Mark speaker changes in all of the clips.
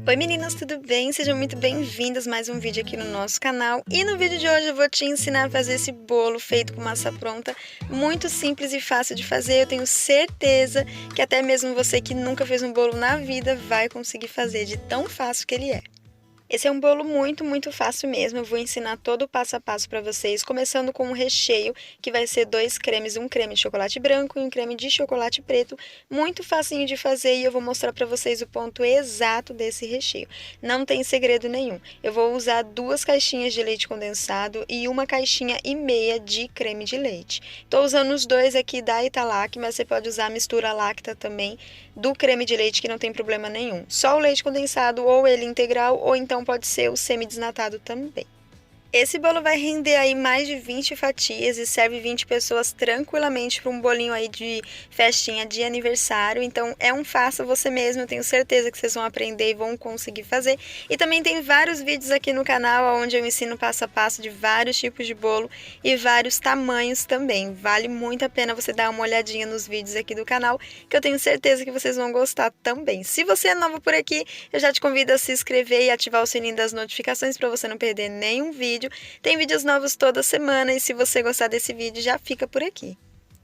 Speaker 1: Oi meninas, tudo bem? Sejam muito bem-vindas a mais um vídeo aqui no nosso canal. E no vídeo de hoje eu vou te ensinar a fazer esse bolo feito com massa pronta, muito simples e fácil de fazer. Eu tenho certeza que até mesmo você que nunca fez um bolo na vida vai conseguir fazer de tão fácil que ele é. Esse é um bolo muito fácil mesmo. Eu vou ensinar todo o passo a passo para vocês, começando com um recheio que vai ser dois cremes, um creme de chocolate branco e um creme de chocolate preto, muito facinho de fazer e eu vou mostrar para vocês o ponto exato desse recheio. Não tem segredo nenhum. Eu vou usar 2 caixinhas de leite condensado e 1,5 caixinha de creme de leite. Estou usando os dois aqui da Italac, mas você pode usar a mistura Lacta também do creme de leite que não tem problema nenhum. Só o leite condensado ou ele integral ou então pode ser o semi-desnatado também. Esse bolo vai render aí mais de 20 fatias e serve 20 pessoas tranquilamente para um bolinho aí de festinha de aniversário. Então é um faça você mesmo, eu tenho certeza que vocês vão aprender e vão conseguir fazer. E também tem vários vídeos aqui no canal onde eu ensino passo a passo de vários tipos de bolo e vários tamanhos também. Vale muito a pena você dar uma olhadinha nos vídeos aqui do canal, que eu tenho certeza que vocês vão gostar também. Se você é nova por aqui, eu já te convido a se inscrever e ativar o sininho das notificações para você não perder nenhum vídeo. Tem vídeos novos toda semana e se você gostar desse vídeo, já fica por aqui.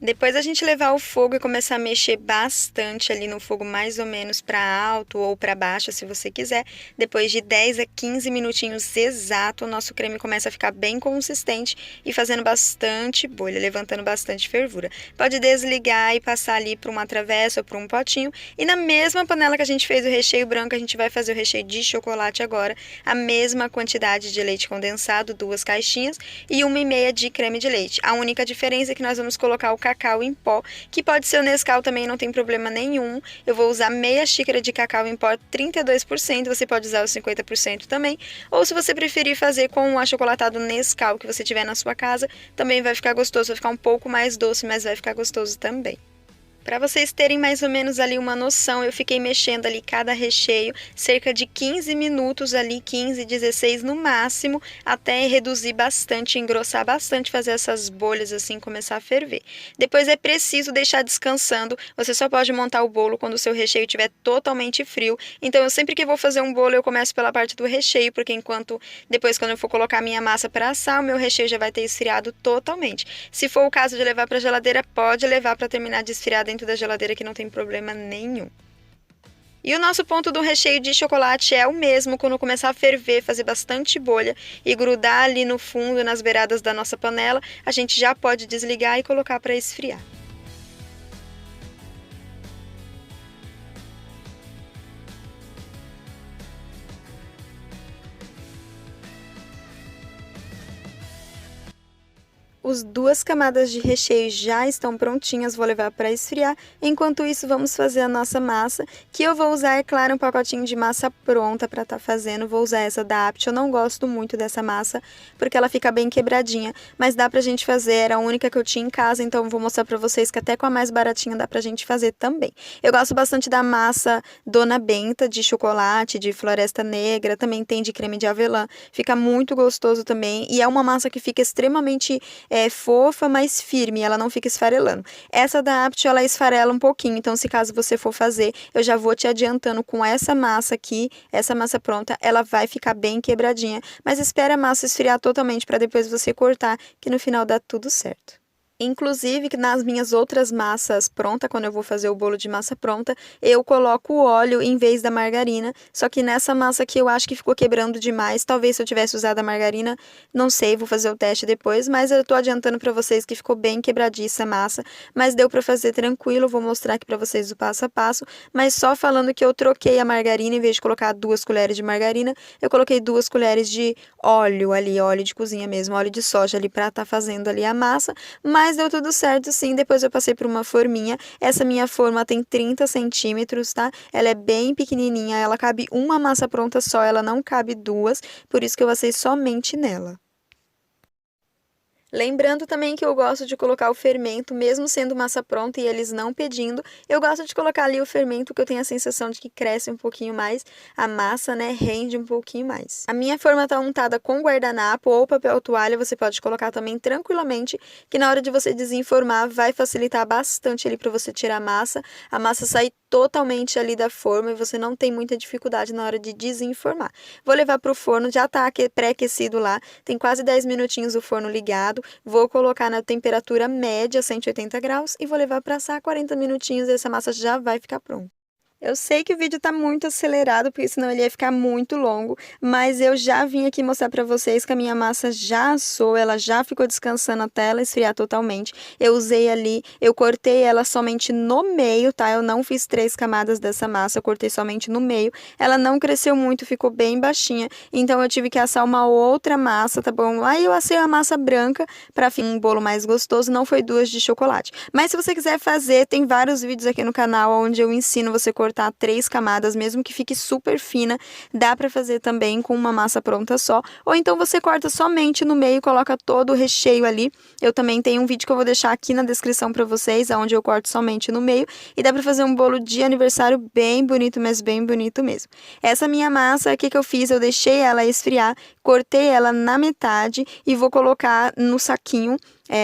Speaker 1: Depois a gente levar o fogo e começar a mexer bastante ali no fogo, mais ou menos para alto ou para baixo, se você quiser. Depois de 10 a 15 minutinhos exato, o nosso creme começa a ficar bem consistente e fazendo bastante bolha, levantando bastante fervura. Pode desligar e passar ali para uma travessa ou para um potinho. E na mesma panela que a gente fez o recheio branco, a gente vai fazer o recheio de chocolate agora. A mesma quantidade de leite condensado, 2 caixinhas, e 1,5 de creme de leite. A única diferença é que nós vamos colocar o cacau em pó, que pode ser o Nescau também, não tem problema nenhum. Eu vou usar meia xícara de cacau em pó, 32%, você pode usar os 50% também. Ou se você preferir fazer com o achocolatado Nescau que você tiver na sua casa, também vai ficar gostoso, vai ficar um pouco mais doce, mas vai ficar gostoso também. Para vocês terem mais ou menos ali uma noção, eu fiquei mexendo ali cada recheio cerca de 15 minutos ali, 15, 16 no máximo, até reduzir bastante, engrossar bastante, fazer essas bolhas assim, começar a ferver. Depois é preciso deixar descansando, você só pode montar o bolo quando o seu recheio estiver totalmente frio. Então eu sempre que vou fazer um bolo, eu começo pela parte do recheio, porque depois quando eu for colocar a minha massa para assar, o meu recheio já vai ter esfriado totalmente. Se for o caso de levar para a geladeira, pode levar para terminar de esfriar dentro da geladeira que não tem problema nenhum. E o nosso ponto do recheio de chocolate é o mesmo, quando começar a ferver, fazer bastante bolha e grudar ali no fundo, nas beiradas da nossa panela, a gente já pode desligar e colocar para esfriar. As 2 camadas de recheio já estão prontinhas, vou levar para esfriar. Enquanto isso, vamos fazer a nossa massa, que eu vou usar, é claro, um pacotinho de massa pronta para estar fazendo. Vou usar essa da Apt, eu não gosto muito dessa massa, porque ela fica bem quebradinha, mas dá pra gente fazer, era a única que eu tinha em casa, então vou mostrar para vocês que até com a mais baratinha dá pra gente fazer também. Eu gosto bastante da massa Dona Benta, de chocolate, de floresta negra, também tem de creme de avelã, fica muito gostoso também, e é uma massa que fica extremamente fofa, mas firme, ela não fica esfarelando. Essa da Apt, ela esfarela um pouquinho, então se caso você for fazer, eu já vou te adiantando com essa massa aqui, essa massa pronta, ela vai ficar bem quebradinha, mas espere a massa esfriar totalmente para depois você cortar, que no final dá tudo certo. Inclusive, que nas minhas outras massas prontas, quando eu vou fazer o bolo de massa pronta, eu coloco o óleo em vez da margarina. Só que nessa massa aqui eu acho que ficou quebrando demais. Talvez se eu tivesse usado a margarina, não sei, vou fazer o teste depois. Mas eu tô adiantando para vocês que ficou bem quebradiça a massa. Mas deu para fazer tranquilo, vou mostrar aqui para vocês o passo a passo. Mas só falando que eu troquei a margarina, em vez de colocar 2 colheres de margarina, eu coloquei 2 colheres de óleo ali, óleo de cozinha mesmo, óleo de soja ali para estar fazendo ali a massa. Mas deu tudo certo sim, depois eu passei por uma forminha, essa minha forma tem 30 centímetros, tá? Ela é bem pequenininha, ela cabe uma massa pronta só, ela não cabe 2, por isso que eu passei somente nela. Lembrando também que eu gosto de colocar o fermento, mesmo sendo massa pronta e eles não pedindo, eu gosto de colocar ali o fermento, que eu tenho a sensação de que cresce um pouquinho mais, a massa, né, rende um pouquinho mais. A minha forma tá untada com guardanapo ou papel toalha, você pode colocar também tranquilamente, que na hora de você desenformar vai facilitar bastante ali para você tirar a massa sair totalmente ali da forma e você não tem muita dificuldade na hora de desenformar. Vou levar para o forno, já tá pré-aquecido lá, tem quase 10 minutinhos o forno ligado. Vou colocar na temperatura média, 180 graus, e vou levar para assar 40 minutinhos e essa massa já vai ficar pronta. Eu sei que o vídeo tá muito acelerado, porque senão ele ia ficar muito longo, mas eu já vim aqui mostrar pra vocês que a minha massa já assou, ela já ficou descansando até ela esfriar totalmente. Eu usei ali, eu cortei ela somente no meio, tá? Eu não fiz 3 camadas dessa massa, eu cortei somente no meio. Ela não cresceu muito, ficou bem baixinha, então eu tive que assar uma outra massa, tá bom? Aí eu assei a massa branca pra ficar um bolo mais gostoso, não foi 2 de chocolate. Mas se você quiser fazer, tem vários vídeos aqui no canal onde eu ensino você cortar 3 camadas, mesmo que fique super fina, dá para fazer também com uma massa pronta só, ou então você corta somente no meio e coloca todo o recheio ali. Eu também tenho um vídeo que eu vou deixar aqui na descrição para vocês, onde eu corto somente no meio, e dá para fazer um bolo de aniversário bem bonito, mas bem bonito mesmo. Essa minha massa, o que que eu fiz? Eu deixei ela esfriar, cortei ela na metade e vou colocar no saquinho,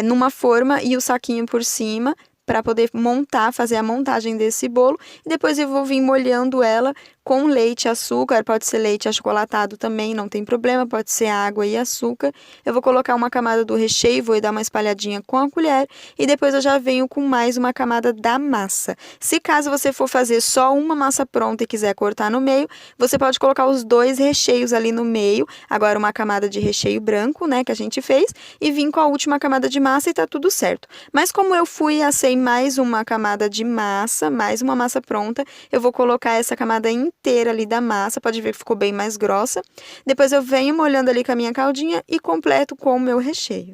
Speaker 1: numa forma e o saquinho por cima, para poder montar, fazer a montagem desse bolo. E depois eu vou vir molhando ela com leite e açúcar, pode ser leite achocolatado também, não tem problema, pode ser água e açúcar. Eu vou colocar uma camada do recheio, vou dar uma espalhadinha com a colher e depois eu já venho com mais uma camada da massa. Se caso você for fazer só uma massa pronta e quiser cortar no meio, você pode colocar os 2 recheios ali no meio, agora uma camada de recheio branco, né, que a gente fez, e vim com a última camada de massa e tá tudo certo. Mas como eu fui e assei mais uma camada de massa, mais uma massa pronta, eu vou colocar essa camada inteira ali da massa, pode ver que ficou bem mais grossa. Depois eu venho molhando ali com a minha caldinha e completo com o meu recheio.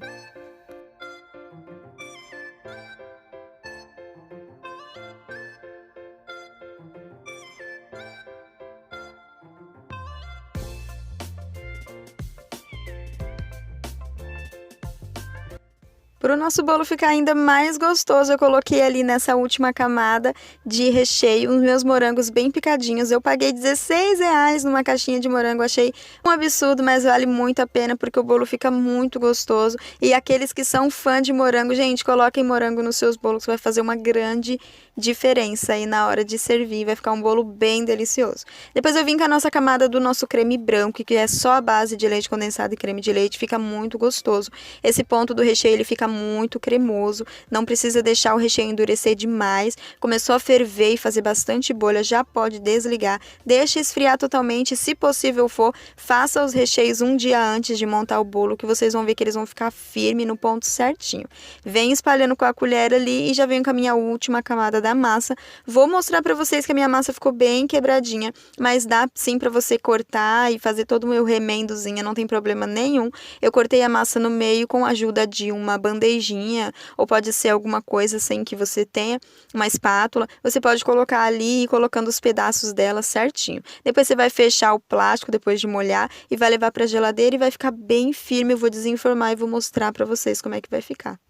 Speaker 1: Para o nosso bolo ficar ainda mais gostoso, eu coloquei ali nessa última camada de recheio os meus morangos bem picadinhos. Eu paguei R$16 numa caixinha de morango, achei um absurdo, mas vale muito a pena porque o bolo fica muito gostoso. E aqueles que são fã de morango, gente, coloquem morango nos seus bolos, que vai fazer uma grande diferença aí na hora de servir, vai ficar um bolo bem delicioso. Depois eu vim com a nossa camada do nosso creme branco, que é só a base de leite condensado e creme de leite, fica muito gostoso. Esse ponto do recheio ele fica muito cremoso, não precisa deixar o recheio endurecer demais. Começou a ferver e fazer bastante bolha, já pode desligar, deixa esfriar totalmente, se possível for, faça os recheios um dia antes de montar o bolo, que vocês vão ver que eles vão ficar firmes no ponto certinho. Vem espalhando com a colher ali e já venho com a minha última camada da massa. Vou mostrar para vocês que a minha massa ficou bem quebradinha, mas dá sim para você cortar e fazer todo o meu remendozinho, não tem problema nenhum. Eu cortei a massa no meio com a ajuda de uma bandejinha, ou pode ser alguma coisa assim que você tenha, uma espátula. Você pode colocar ali e colocando os pedaços dela certinho. Depois você vai fechar o plástico depois de molhar e vai levar para a geladeira e vai ficar bem firme. Eu vou desenformar e vou mostrar para vocês como é que vai ficar.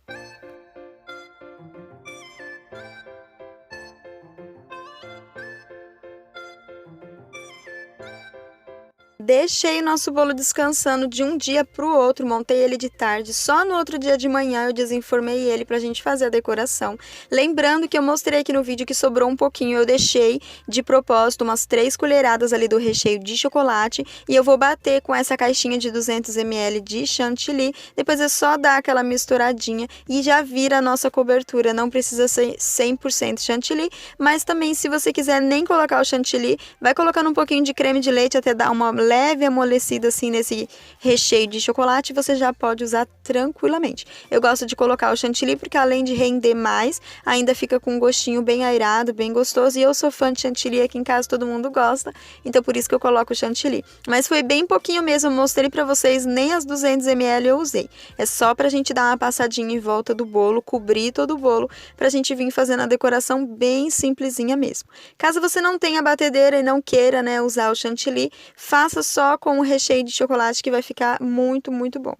Speaker 1: Deixei o nosso bolo descansando de um dia para o outro, montei ele de tarde, só no outro dia de manhã eu desenformei ele para a gente fazer a decoração. Lembrando que eu mostrei aqui no vídeo que sobrou um pouquinho, eu deixei de propósito umas 3 colheradas ali do recheio de chocolate e eu vou bater com essa caixinha de 200 ml de chantilly, depois é só dar aquela misturadinha e já vira a nossa cobertura, não precisa ser 100% chantilly, mas também se você quiser nem colocar o chantilly, vai colocando um pouquinho de creme de leite até dar uma leve amolecida assim nesse recheio de chocolate, você já pode usar tranquilamente. Eu gosto de colocar o chantilly porque além de render mais, ainda fica com um gostinho bem airado, bem gostoso, e eu sou fã de chantilly, aqui em casa todo mundo gosta, então por isso que eu coloco o chantilly. Mas foi bem pouquinho mesmo, eu mostrei pra vocês, nem as 200 ml eu usei. É só pra gente dar uma passadinha em volta do bolo, cobrir todo o bolo, pra gente vir fazendo a decoração bem simplesinha mesmo. Caso você não tenha batedeira e não queira, né, usar o chantilly, faça só com o recheio de chocolate que vai ficar muito, muito bom.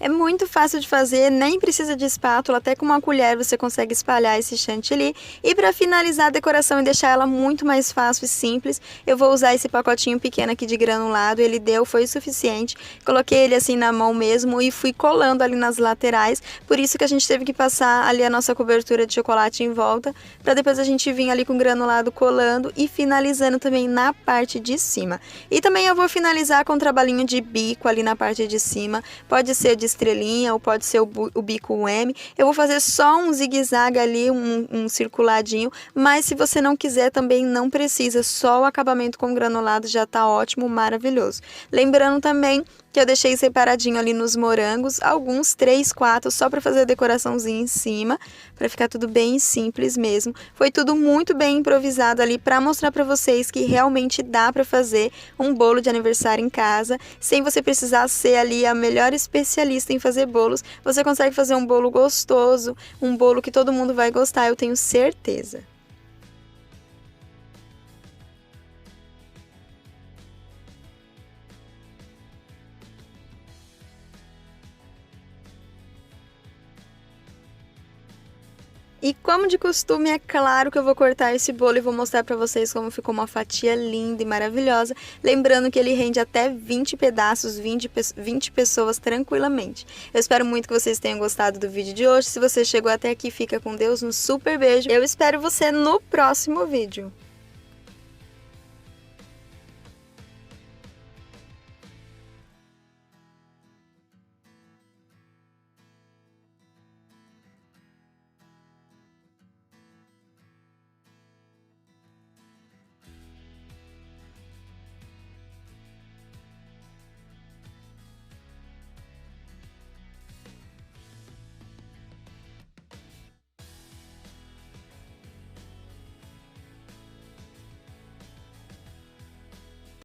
Speaker 1: É muito fácil de fazer, nem precisa de espátula, até com uma colher você consegue espalhar esse chantilly. E para finalizar a decoração e deixar ela muito mais fácil e simples, eu vou usar esse pacotinho pequeno aqui de granulado. Ele foi o suficiente. Coloquei ele assim na mão mesmo e fui colando ali nas laterais. Por isso que a gente teve que passar ali a nossa cobertura de chocolate em volta, para depois a gente vir ali com granulado colando e finalizando também na parte de cima. E também eu vou finalizar com um trabalhinho de bico ali na parte de cima. Pode ser de estrelinha ou pode ser o bico M. Eu vou fazer só um zigue-zague ali, um circuladinho, mas se você não quiser também não precisa, só o acabamento com granulado já tá ótimo, maravilhoso. Lembrando também que eu deixei separadinho ali nos morangos, alguns 3, 4, só para fazer a decoraçãozinha em cima, para ficar tudo bem simples mesmo. Foi tudo muito bem improvisado ali para mostrar para vocês que realmente dá para fazer um bolo de aniversário em casa, sem você precisar ser ali a melhor especialista em fazer bolos. Você consegue fazer um bolo gostoso, um bolo que todo mundo vai gostar, eu tenho certeza. E como de costume, é claro que eu vou cortar esse bolo e vou mostrar pra vocês como ficou uma fatia linda e maravilhosa. Lembrando que ele rende até 20 pedaços, 20 pessoas tranquilamente. Eu espero muito que vocês tenham gostado do vídeo de hoje. Se você chegou até aqui, fica com Deus, um super beijo. Eu espero você no próximo vídeo.